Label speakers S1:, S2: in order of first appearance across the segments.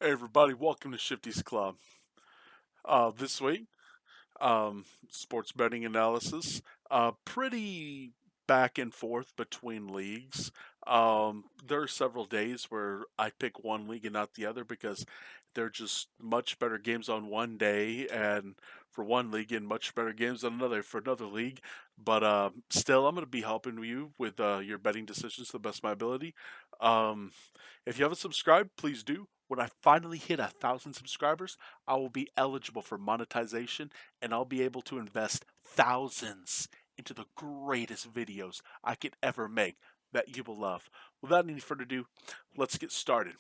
S1: Hey everybody, welcome to ShiftysClub. This week, sports betting analysis. Pretty back and forth between leagues. There are several days where I pick one league and not the other because they're just much better games on one day, and for one league, and much better games on another for another league. But still, I'm going to be helping you with your betting decisions to the best of my ability. Um, if you haven't subscribed, please do. When I finally hit 1,000 subscribers, I will be eligible for monetization and I'll be able to invest thousands into the greatest videos I could ever make that you will love. Without any further ado, let's get started.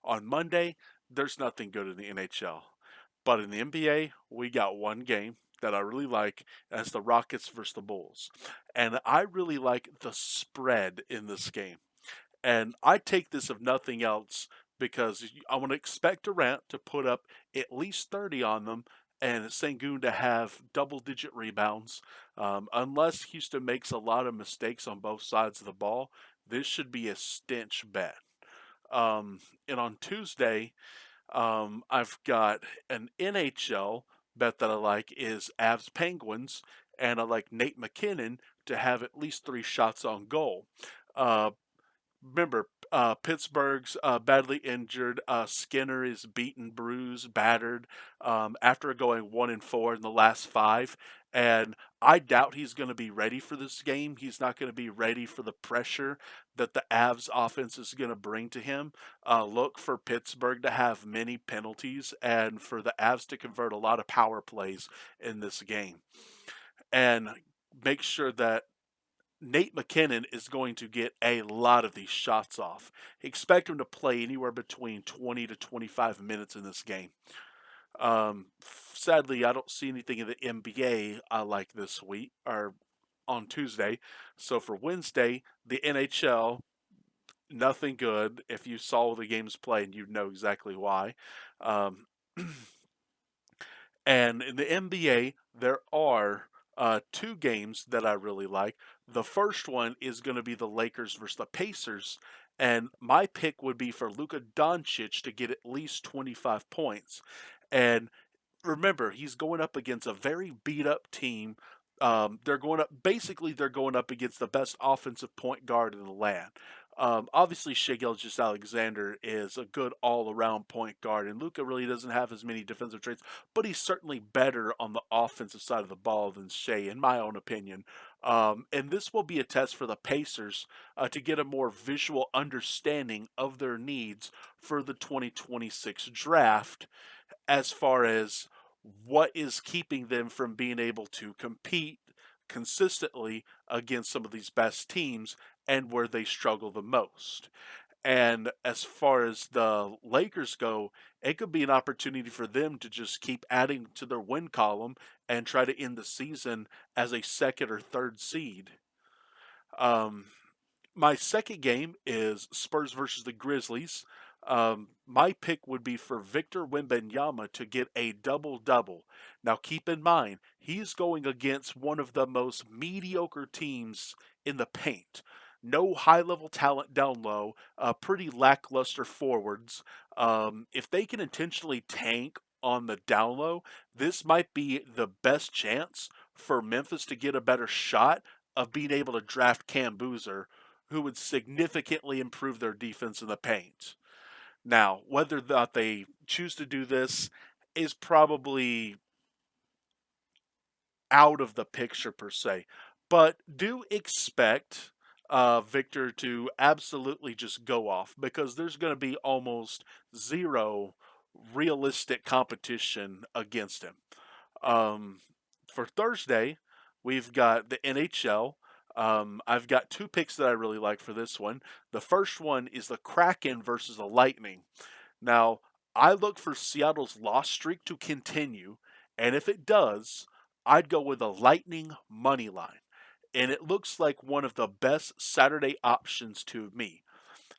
S1: On Monday, there's nothing good in the NHL. But in the NBA, we got one game that I really like, and it's the Rockets versus the Bulls. And I really like the spread in this game. And I take this if nothing else because I want to expect Durant to put up at least 30 on them and Sengun to have double digit rebounds. Unless Houston makes a lot of mistakes on both sides of the ball, this should be a stench bet. And on Tuesday, I've got an NHL bet that I like is Avs Penguins, and I like Nate McKinnon to have at least 3 shots on goal. Uh, Remember, Pittsburgh's badly injured. Skinner is beaten, bruised, battered after going 1-4 in the last 5. And I doubt he's going to be ready for this game. He's not going to be ready for the pressure that the Avs offense is going to bring to him. Look for Pittsburgh to have many penalties and for the Avs to convert a lot of power plays in this game. And make sure that Nate McKinnon is going to get a lot of these shots off. Expect him to play anywhere between 20 to 25 minutes in this game. Sadly, I don't see anything in the NBA I like this week or on Tuesday. So for Wednesday, the NHL, nothing good. If you saw the games played, you'd know exactly why. Um, And in the NBA, there are 2 games that I really like. The first one is going to be the Lakers versus the Pacers. And my pick would be for Luka Doncic to get at least 25 points. And remember, he's going up against a very beat up team. They're going up against the best offensive point guard in the land. Obviously, Shai Alexander is a good all around point guard, and Luca really doesn't have as many defensive traits, but he's certainly better on the offensive side of the ball than Shai, in my own opinion. And this will be a test for the Pacers to get a more visual understanding of their needs for the 2026 draft as far as what is keeping them from being able to compete consistently against some of these best teams and where they struggle the most. And as far as the Lakers go, it could be an opportunity for them to just keep adding to their win column and try to end the season as a second or third seed. Um, my second game is Spurs versus the Grizzlies. My pick would be for Victor Wembanyama to get a double double. Now, keep in mind, he's going against one of the most mediocre teams in the paint. No high level talent down low, pretty lackluster forwards. If they can intentionally tank on the down low, this might be the best chance for Memphis to get a better shot of being able to draft Cam Boozer, who would significantly improve their defense in the paint. Now, whether or not they choose to do this is probably out of the picture per se, but do expect Victor to absolutely just go off because there's going to be almost zero realistic competition against him. Um, for Thursday, we've got the NHL. I've got 2 picks that I really like for this one. The first one is the Kraken versus the Lightning. Now, I look for Seattle's loss streak to continue, and if it does, I'd go with a Lightning money line. And it looks like one of the best Saturday options to me.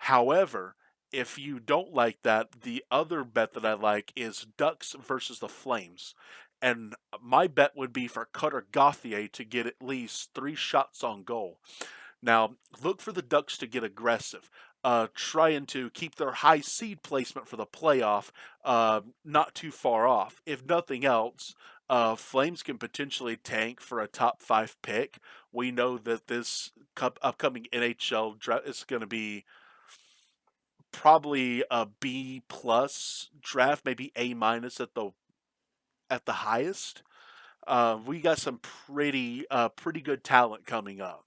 S1: However, if you don't like that, the other bet that I like is Ducks versus the Flames. And my bet would be for Cutter Gauthier to get at least 3 shots on goal. Now, look for the Ducks to get aggressive. trying to keep their high seed placement for the playoff not too far off. If nothing else, Flames can potentially tank for a top 5 pick. We know that this upcoming NHL draft is going to be probably a B plus draft, maybe A minus at the highest. We got some pretty good talent coming up.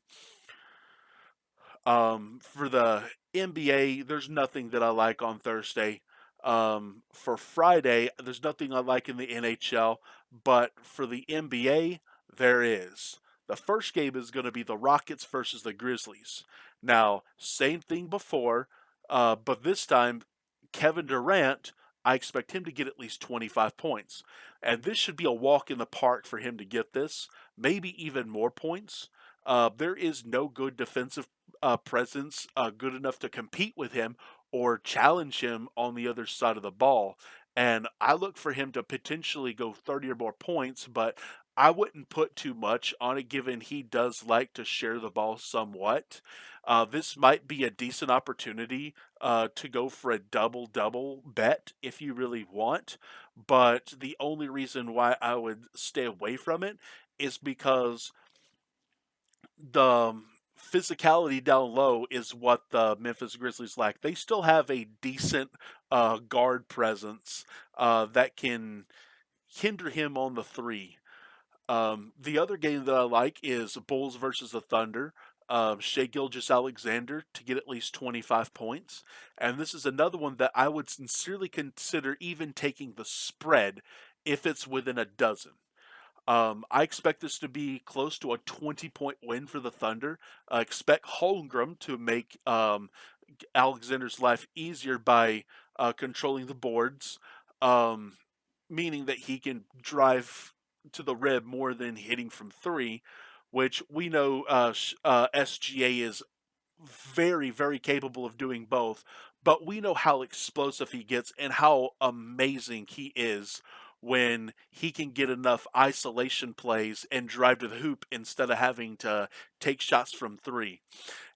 S1: For the NBA, there's nothing that I like on Thursday. For Friday, there's nothing I like in the NHL, but for the NBA, there is. The first game is going to be the Rockets versus the Grizzlies. Now, same thing before, but this time, Kevin Durant, I expect him to get at least 25 points. And this should be a walk in the park for him to get this, maybe even more points. There is no good defensive presence good enough to compete with him or challenge him on the other side of the ball. And I look for him to potentially go 30 or more points, but I wouldn't put too much on it given he does like to share the ball somewhat. This might be a decent opportunity to go for a double double bet if you really want, but the only reason why I would stay away from it is because the physicality down low is what the Memphis Grizzlies lack. They still have a decent guard presence that can hinder him on the three. The other game that I like is Bulls versus the Thunder. Shea Gilgeous-Alexander to get at least 25 points. And this is another one that I would sincerely consider even taking the spread if it's within a dozen. I expect this to be close to a 20-point win for the Thunder. I expect Holmgren to make Alexander's life easier by controlling the boards, um, meaning that he can drive to the rim more than hitting from three, which we know SGA is very capable of doing both. But we know how explosive he gets and how amazing he is when he can get enough isolation plays and drive to the hoop instead of having to take shots from three.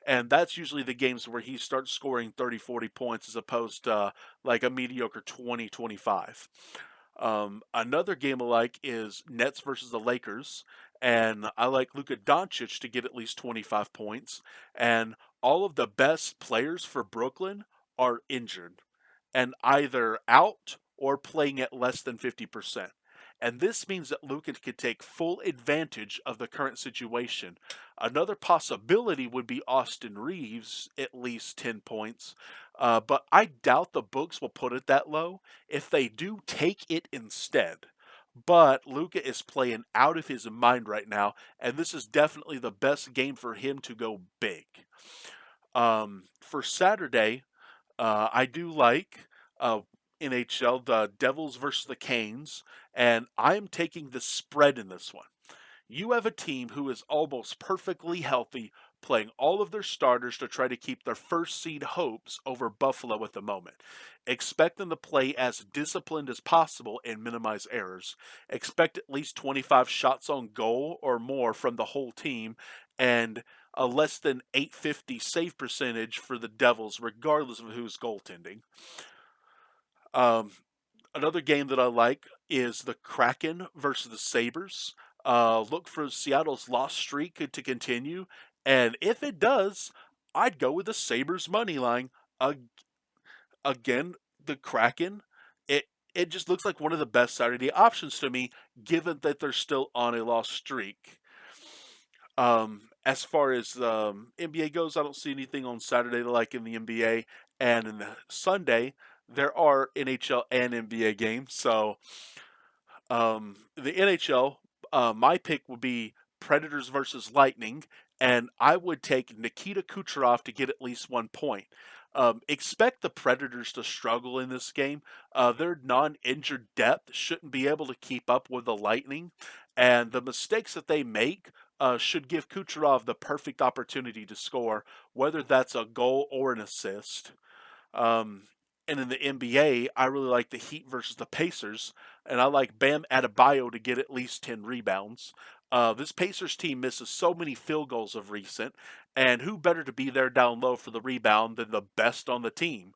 S1: And that's usually the games where he starts scoring 30, 40 points as opposed to like a mediocre 20, 25. Another game I like is Nets versus the Lakers, and I like Luka Doncic to get at least 25 points. And all of the best players for Brooklyn are injured and either out or playing at less than 50%. And this means that Luka could take full advantage of the current situation. Another possibility would be Austin Reeves, at least 10 points. But I doubt the books will put it that low. If they do, take it instead. But Luka is playing out of his mind right now, and this is definitely the best game for him to go big. For Saturday, I do like NHL, the Devils versus the Canes, and I'm taking the spread in this one. You have a team who is almost perfectly healthy, playing all of their starters to try to keep their first seed hopes over Buffalo at the moment. Expect them to play as disciplined as possible and minimize errors. Expect at least 25 shots on goal or more from the whole team and a less than 850 save percentage for the Devils, regardless of who's goaltending. Um, Another game that I like is the Kraken versus the Sabres. Look for Seattle's lost streak to continue, and if it does, I'd go with the Sabres money line. Again, the Kraken. It just looks like one of the best Saturday options to me, given that they're still on a lost streak. As far as NBA goes, I don't see anything on Saturday like in the NBA, and in the Sunday there are NHL and NBA games. So the NHL, my pick would be Predators versus Lightning, and I would take Nikita Kucherov to get at least 1 point. Expect the Predators to struggle in this game. Their non-injured depth shouldn't be able to keep up with the Lightning, and the mistakes that they make should give Kucherov the perfect opportunity to score, whether that's a goal or an assist. Um, and in the NBA, I really like the Heat versus the Pacers, and I like Bam Adebayo to get at least 10 rebounds. This Pacers team misses so many field goals of recent, And who better to be there down low for the rebound than the best on the team?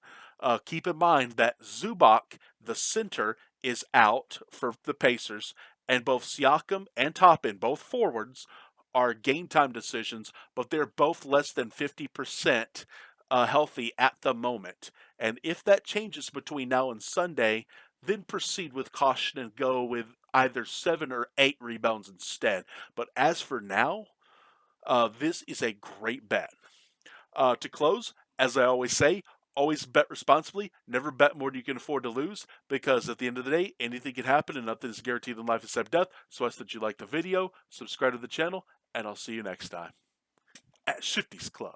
S1: Keep in mind that Zubac, the center, is out for the Pacers, and both Siakam and Toppin, both forwards, are game time decisions, but they're both less than 50% healthy at the moment. And if that changes between now and Sunday, then proceed with caution and go with either 7 or 8 rebounds instead. But as for now, this is a great bet. To close, as I always say, always bet responsibly. Never bet more than you can afford to lose, because at the end of the day, anything can happen and nothing is guaranteed in life except death. So I ask that you like the video, subscribe to the channel, and I'll see you next time at Shifty's Club.